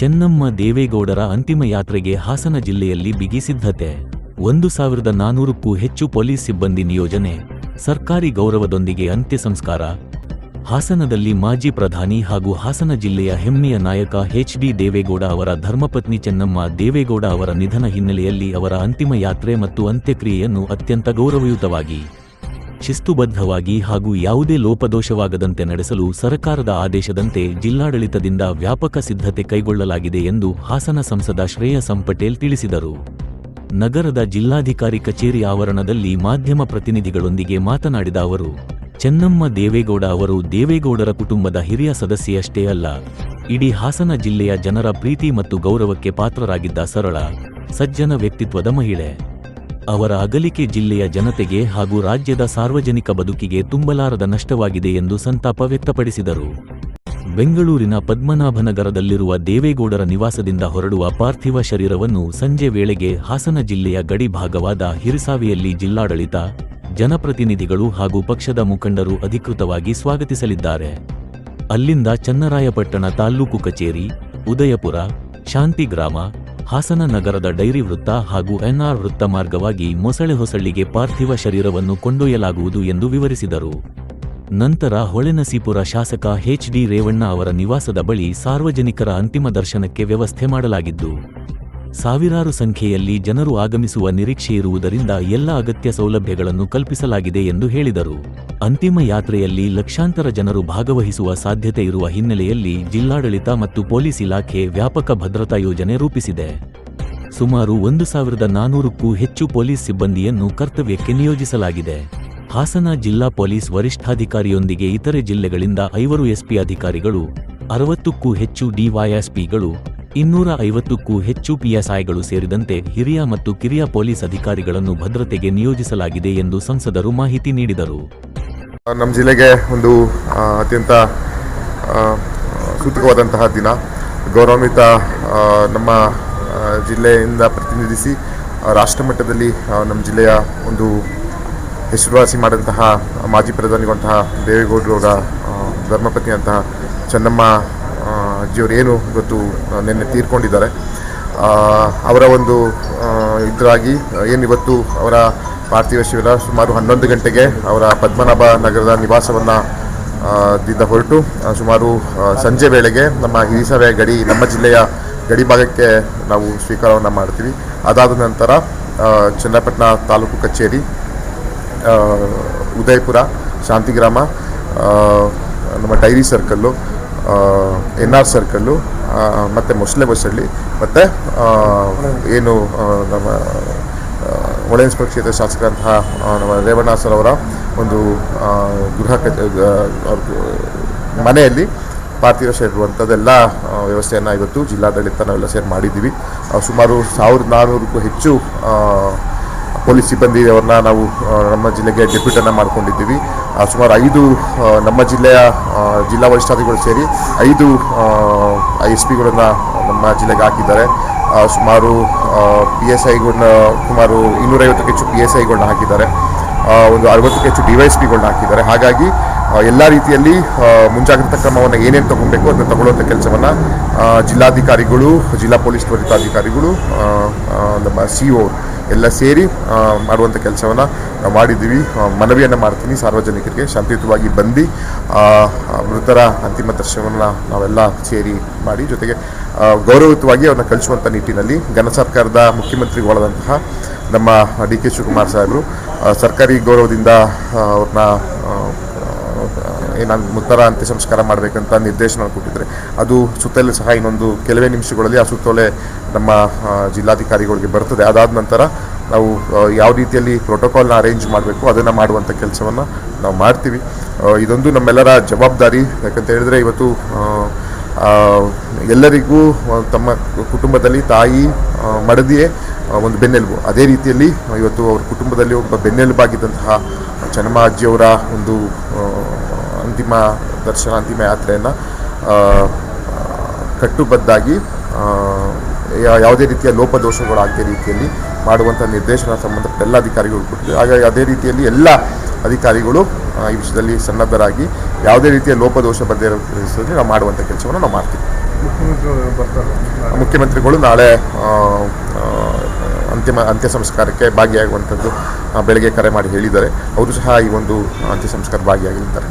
ಚೆನ್ನಮ್ಮ ದೇವೇಗೌಡರ ಅಂತಿಮ ಯಾತ್ರೆಗೆ ಹಾಸನ ಜಿಲ್ಲೆಯಲ್ಲಿ ಬಿಗಿ ಸಿದ್ಧತೆ. 1400ಕ್ಕೂ ಹೆಚ್ಚು ಪೊಲೀಸ್ ಸಿಬ್ಬಂದಿ ನಿಯೋಜನೆ, ಸರ್ಕಾರಿ ಗೌರವದೊಂದಿಗೆ ಅಂತ್ಯ ಸಂಸ್ಕಾರ. ಹಾಸನದಲ್ಲಿ ಮಾಜಿ ಪ್ರಧಾನಿ ಹಾಗೂ ಹಾಸನ ಜಿಲ್ಲೆಯ ಹೆಮ್ಮೆಯ ನಾಯಕ ಎಚ್.ಡಿ. ದೇವೇಗೌಡ ಅವರ ಧರ್ಮಪತ್ನಿ ಚೆನ್ನಮ್ಮ ದೇವೇಗೌಡ ಅವರ ನಿಧನ ಹಿನ್ನೆಲೆಯಲ್ಲಿ ಅವರ ಅಂತಿಮ ಯಾತ್ರೆ ಮತ್ತು ಅಂತ್ಯಕ್ರಿಯೆಯನ್ನು ಅತ್ಯಂತ ಗೌರವಯುತವಾಗಿ, ಶಿಸ್ತುಬದ್ಧವಾಗಿ ಹಾಗೂ ಯಾವುದೇ ಲೋಪದೋಷವಾಗದಂತೆ ನಡೆಸಲು ಸರಕಾರದ ಆದೇಶದಂತೆ ಜಿಲ್ಲಾಡಳಿತದಿಂದ ವ್ಯಾಪಕ ಸಿದ್ಧತೆ ಕೈಗೊಳ್ಳಲಾಗಿದೆ ಎಂದು ಹಾಸನ ಸಂಸದ ಶ್ರೇಯಸ್ ಪಟೇಲ್ ತಿಳಿಸಿದರು. ನಗರದ ಜಿಲ್ಲಾಧಿಕಾರಿ ಕಚೇರಿ ಆವರಣದಲ್ಲಿ ಮಾಧ್ಯಮ ಪ್ರತಿನಿಧಿಗಳೊಂದಿಗೆ ಮಾತನಾಡಿದ ಅವರು, ಚೆನ್ನಮ್ಮ ದೇವೇಗೌಡ ಅವರು ದೇವೇಗೌಡರ ಕುಟುಂಬದ ಹಿರಿಯ ಸದಸ್ಯೆಯಷ್ಟೇ ಅಲ್ಲ, ಇಡೀ ಹಾಸನ ಜಿಲ್ಲೆಯ ಜನರ ಪ್ರೀತಿ ಮತ್ತು ಗೌರವಕ್ಕೆ ಪಾತ್ರರಾಗಿದ್ದ ಸರಳ, ಸಜ್ಜನ ವ್ಯಕ್ತಿತ್ವದ ಮಹಿಳೆ. ಅವರ ಅಗಲಿಕೆ ಜಿಲ್ಲೆಯ ಜನತೆಗೆ ಹಾಗೂ ರಾಜ್ಯದ ಸಾರ್ವಜನಿಕ ಬದುಕಿಗೆ ತುಂಬಲಾರದ ನಷ್ಟವಾಗಿದೆ ಎಂದು ಸಂತಾಪ ವ್ಯಕ್ತಪಡಿಸಿದರು. ಬೆಂಗಳೂರಿನ ಪದ್ಮನಾಭನಗರದಲ್ಲಿರುವ ದೇವೇಗೌಡರ ನಿವಾಸದಿಂದ ಹೊರಡುವ ಪಾರ್ಥಿವ ಶರೀರವನ್ನು ಸಂಜೆ ವೇಳೆಗೆ ಹಾಸನ ಜಿಲ್ಲೆಯ ಗಡಿ ಭಾಗವಾದ ಹಿರಿಸಾವೆಯಲ್ಲಿ ಜಿಲ್ಲಾಡಳಿತ, ಜನಪ್ರತಿನಿಧಿಗಳು ಹಾಗೂ ಪಕ್ಷದ ಮುಖಂಡರು ಅಧಿಕೃತವಾಗಿ ಸ್ವಾಗತಿಸಲಿದ್ದಾರೆ. ಅಲ್ಲಿಂದ ಚನ್ನರಾಯಪಟ್ಟಣ ತಾಲ್ಲೂಕು ಕಚೇರಿ, ಉದಯಪುರ, ಶಾಂತಿಗ್ರಾಮ, ಹಾಸನ ನಗರದ ಡೈರಿ ವೃತ್ತ ಹಾಗೂ ಎನ್ಆರ್ ವೃತ್ತ ಮಾರ್ಗವಾಗಿ ಮೊಸಳೆಹೊಸಳ್ಳಿಗೆ ಪಾರ್ಥಿವ ಶರೀರವನ್ನು ಕೊಂಡೊಯ್ಯಲಾಗುವುದು ಎಂದು ವಿವರಿಸಿದರು. ನಂತರ ಹೊಳೆನಸೀಪುರ ಶಾಸಕ ಎಚ್.ಡಿ. ರೇವಣ್ಣ ಅವರ ನಿವಾಸದ ಬಳಿ ಸಾರ್ವಜನಿಕರ ಅಂತಿಮ ದರ್ಶನಕ್ಕೆ ವ್ಯವಸ್ಥೆ ಮಾಡಲಾಗಿದ್ದು, ಸಾವಿರಾರು ಸಂಖ್ಯೆಯಲ್ಲಿ ಜನರು ಆಗಮಿಸುವ ನಿರೀಕ್ಷೆಯಿರುವುದರಿಂದ ಎಲ್ಲ ಅಗತ್ಯ ಸೌಲಭ್ಯಗಳನ್ನು ಕಲ್ಪಿಸಲಾಗಿದೆ ಎಂದು ಹೇಳಿದರು. ಅಂತಿಮ ಯಾತ್ರೆಯಲ್ಲಿ ಲಕ್ಷಾಂತರ ಜನರು ಭಾಗವಹಿಸುವ ಸಾಧ್ಯತೆ ಇರುವ ಹಿನ್ನೆಲೆಯಲ್ಲಿ ಜಿಲ್ಲಾಡಳಿತ ಮತ್ತು ಪೊಲೀಸ್ ಇಲಾಖೆ ವ್ಯಾಪಕ ಭದ್ರತಾ ಯೋಜನೆ ರೂಪಿಸಿದೆ. ಸುಮಾರು 1400ಕ್ಕೂ ಹೆಚ್ಚು ಪೊಲೀಸ್ ಸಿಬ್ಬಂದಿಯನ್ನು ಕರ್ತವ್ಯಕ್ಕೆ ನಿಯೋಜಿಸಲಾಗಿದೆ. ಹಾಸನ ಜಿಲ್ಲಾ ಪೊಲೀಸ್ ವರಿಷ್ಠಾಧಿಕಾರಿಯೊಂದಿಗೆ ಇತರೆ ಜಿಲ್ಲೆಗಳಿಂದ 5 ಎಸ್ಪಿ ಅಧಿಕಾರಿಗಳು, 60ಕ್ಕೂ ಹೆಚ್ಚು ಡಿವೈಎಸ್ಪಿಗಳು, 250ಕ್ಕೂ ಹೆಚ್ಚು ಪಿಎಸ್ಐಗಳು ಸೇರಿದಂತೆ ಹಿರಿಯ ಮತ್ತು ಕಿರಿಯ ಪೊಲೀಸ್ ಅಧಿಕಾರಿಗಳನ್ನು ಭದ್ರತೆಗೆ ನಿಯೋಜಿಸಲಾಗಿದೆ ಎಂದು ಸಂಸದರು ಮಾಹಿತಿ ನೀಡಿದರು. ನಮ್ಮ ಜಿಲ್ಲೆಗೆ ಒಂದು ಅತ್ಯಂತ ಸೂಚಕವಾದಂತಹ ದಿನ. ಗೌರವಾನ್ವಿತ ನಮ್ಮ ಜಿಲ್ಲೆಯಿಂದ ಪ್ರತಿನಿಧಿಸಿ ರಾಷ್ಟ್ರಮಟ್ಟದಲ್ಲಿ ನಮ್ಮ ಜಿಲ್ಲೆಯ ಒಂದು ಹೆಸರುವಾಸಿ ಮಾಡಿದಂತಹ ಮಾಜಿ ಪ್ರಧಾನಿಗಳಂತಹ ದೇವೇಗೌಡರವರ ಧರ್ಮಪತ್ನಿಯಂತಹ ಚೆನ್ನಮ್ಮ ಅಜ್ಜಿಯವರು ಏನು ಇವತ್ತು ನಿನ್ನೆ ತೀರ್ಕೊಂಡಿದ್ದಾರೆ, ಅವರ ಒಂದು ಇದರಾಗಿ ಏನಿವತ್ತು ಅವರ ಪಾರ್ಥಿವ ಶರೀರ ಸುಮಾರು 11 ಗಂಟೆಗೆ ಅವರ ಪದ್ಮನಾಭ ನಗರದ ನಿವಾಸವನ್ನು ದಿಂದ ಹೊರಟು ಸುಮಾರು ಸಂಜೆ ವೇಳೆಗೆ ನಮ್ಮ ಹಿರಿಸಾವೆ ಗಡಿ, ನಮ್ಮ ಜಿಲ್ಲೆಯ ಗಡಿ ಭಾಗಕ್ಕೆ ನಾವು ಸ್ವೀಕಾರವನ್ನು ಮಾಡ್ತೀವಿ. ಅದಾದ ನಂತರ ಚನ್ನಪಟ್ಟಣ ತಾಲೂಕು ಕಚೇರಿ, ಉದಯಪುರ, ಶಾಂತಿಗ್ರಾಮ, ನಮ್ಮ ಡೈರಿ ಸರ್ಕಲ್ಲು, ಎನ್ಆರ್ ಸರ್ಕಲ್ಲು ಮತ್ತು ಮೊಸಳೆಹೊಸಳ್ಳಿ ಮತ್ತು ಏನು ನಮ್ಮ ಹೊಳೆನಸೀಪುರ ಕ್ಷೇತ್ರ ಶಾಸಕರಂತಹ ನಮ್ಮ ರೇವಣ್ಣ ಸರ್ ಅವರ ಒಂದು ಗೃಹ ಮನೆಯಲ್ಲಿ ಪಾರ್ಥಿವ ಶರೀರ ಇರುವಂಥದ್ದೆಲ್ಲ ವ್ಯವಸ್ಥೆಯನ್ನು ಇವತ್ತು ಜಿಲ್ಲಾಡಳಿತ ನಾವೆಲ್ಲ ಸೇರಿ ಮಾಡಿದ್ದೀವಿ. ಸುಮಾರು 1400ಕ್ಕೂ ಹೆಚ್ಚು ಪೊಲೀಸ್ ಸಿಬ್ಬಂದಿಯವರನ್ನ ನಾವು ನಮ್ಮ ಜಿಲ್ಲೆಗೆ ಡೆಪ್ಯೂಟನ್ನು ಮಾಡ್ಕೊಂಡಿದ್ದೀವಿ. ಸುಮಾರು 5 ನಮ್ಮ ಜಿಲ್ಲೆಯ ಜಿಲ್ಲಾ ವರಿಷ್ಠಾಧಿಕಾರಿಗಳು ಸೇರಿ 5 ಎಸ್.ಪಿಗಳನ್ನು ನಮ್ಮ ಜಿಲ್ಲೆಗೆ ಹಾಕಿದ್ದಾರೆ. ಸುಮಾರು PSIಗಳನ್ನ ಸುಮಾರು 250ಕ್ಕೂ ಹೆಚ್ಚು PSIಗಳನ್ನ ಹಾಕಿದ್ದಾರೆ. ಒಂದು 60ಕ್ಕೂ ಹೆಚ್ಚು DYSPಗಳನ್ನ ಹಾಕಿದ್ದಾರೆ. ಹಾಗಾಗಿ ಎಲ್ಲ ರೀತಿಯಲ್ಲಿ ಮುಂಜಾಗ್ರತಾ ಕ್ರಮವನ್ನು ಏನೇನು ತಗೊಬೇಕು ಅದನ್ನು ತಗೊಳ್ಳುವಂಥ ಕೆಲಸವನ್ನು ಜಿಲ್ಲಾಧಿಕಾರಿಗಳು, ಜಿಲ್ಲಾ ಪೊಲೀಸ್ ತ್ವರಿತಾಧಿಕಾರಿಗಳು, ನಮ್ಮ CO ಎಲ್ಲ ಸೇರಿ ಮಾಡುವಂಥ ಕೆಲಸವನ್ನು ನಾವು ಮಾಡಿದ್ದೀವಿ. ಮನವಿಯನ್ನು ಮಾಡ್ತೀನಿ ಸಾರ್ವಜನಿಕರಿಗೆ ಶಾಂತಿಯುತವಾಗಿ ಬಂದು ಮೃತರ ಅಂತಿಮ ದರ್ಶನವನ್ನು ನಾವೆಲ್ಲ ಸೇರಿ ಮಾಡಿ, ಜೊತೆಗೆ ಗೌರವಯುತವಾಗಿ ಅವ್ರನ್ನ ಕಳಿಸುವಂಥ ನಿಟ್ಟಿನಲ್ಲಿ ಘನ ಸರ್ಕಾರದ ಮುಖ್ಯಮಂತ್ರಿಗಳಾದಂತಹ ನಮ್ಮ DK ಶಿವಕುಮಾರ್ ಸಾಹೇಬರು ಸರ್ಕಾರಿ ಗೌರವದಿಂದ ಅವ್ರನ್ನ ಏನಾದ್ರು ಮೃತರ ಅಂತ್ಯ ಸಂಸ್ಕಾರ ಮಾಡಬೇಕಂತ ನಿರ್ದೇಶನ ಕೊಟ್ಟಿದ್ದಾರೆ. ಅದು ಸುತ್ತಲೂ ಸಹ ಇನ್ನೊಂದು ಕೆಲವೇ ನಿಮಿಷಗಳಲ್ಲಿ ಆ ಸುತ್ತೋಲೆ ನಮ್ಮ ಜಿಲ್ಲಾಧಿಕಾರಿಗಳಿಗೆ ಬರ್ತದೆ. ಅದಾದ ನಂತರ ನಾವು ಯಾವ ರೀತಿಯಲ್ಲಿ ಪ್ರೋಟೋಕಾಲ್ನ ಅರೇಂಜ್ ಮಾಡಬೇಕು ಅದನ್ನು ಮಾಡುವಂಥ ಕೆಲಸವನ್ನು ನಾವು ಮಾಡ್ತೀವಿ. ಇದೊಂದು ನಮ್ಮೆಲ್ಲರ ಜವಾಬ್ದಾರಿ. ಯಾಕಂತ ಹೇಳಿದ್ರೆ ಇವತ್ತು ಎಲ್ಲರಿಗೂ ತಮ್ಮ ಕುಟುಂಬದಲ್ಲಿ ತಾಯಿ ಮಡದಿಯೇ ಒಂದು ಬೆನ್ನೆಲುಬು. ಅದೇ ರೀತಿಯಲ್ಲಿ ಇವತ್ತು ಅವ್ರ ಕುಟುಂಬದಲ್ಲಿ ಒಬ್ಬ ಬೆನ್ನೆಲುಬಾಗಿದ್ದಂತಹ ಚೆನ್ನಮ್ಮ ಅಜ್ಜಿಯವರ ಒಂದು ಅಂತಿಮ ದರ್ಶನ, ಅಂತಿಮ ಯಾತ್ರೆಯನ್ನು ಕಟ್ಟುಬದ್ಧಾಗಿ ಯಾವುದೇ ರೀತಿಯ ಲೋಪದೋಷಗಳಾಗದೇ ರೀತಿಯಲ್ಲಿ ಮಾಡುವಂಥ ನಿರ್ದೇಶನ ಸಂಬಂಧಪಟ್ಟ ಎಲ್ಲ ಅಧಿಕಾರಿಗಳು ಕೊಟ್ಟಿದೆ. ಹಾಗಾಗಿ ಅದೇ ರೀತಿಯಲ್ಲಿ ಎಲ್ಲ ಅಧಿಕಾರಿಗಳು ಈ ವಿಷಯದಲ್ಲಿ ಸನ್ನದ್ಧರಾಗಿ ಯಾವುದೇ ರೀತಿಯ ಲೋಪದೋಷ ಬರದೇ ಇರೋ ನಾವು ಮಾಡುವಂಥ ಕೆಲಸವನ್ನು ನಾವು ಮಾಡ್ತೀವಿ. ಮುಖ್ಯಮಂತ್ರಿಗಳು ನಾಳೆ ಅಂತ್ಯ ಸಂಸ್ಕಾರಕ್ಕೆ ಭಾಗಿಯಾಗುವಂಥದ್ದು ಬೆಳಗ್ಗೆ ಕರೆ ಮಾಡಿ ಹೇಳಿದ್ದಾರೆ. ಅವರು ಸಹ ಈ ಒಂದು ಅಂತ್ಯ ಸಂಸ್ಕಾರ ಭಾಗಿಯಾಗಲಿದ್ದಾರೆ.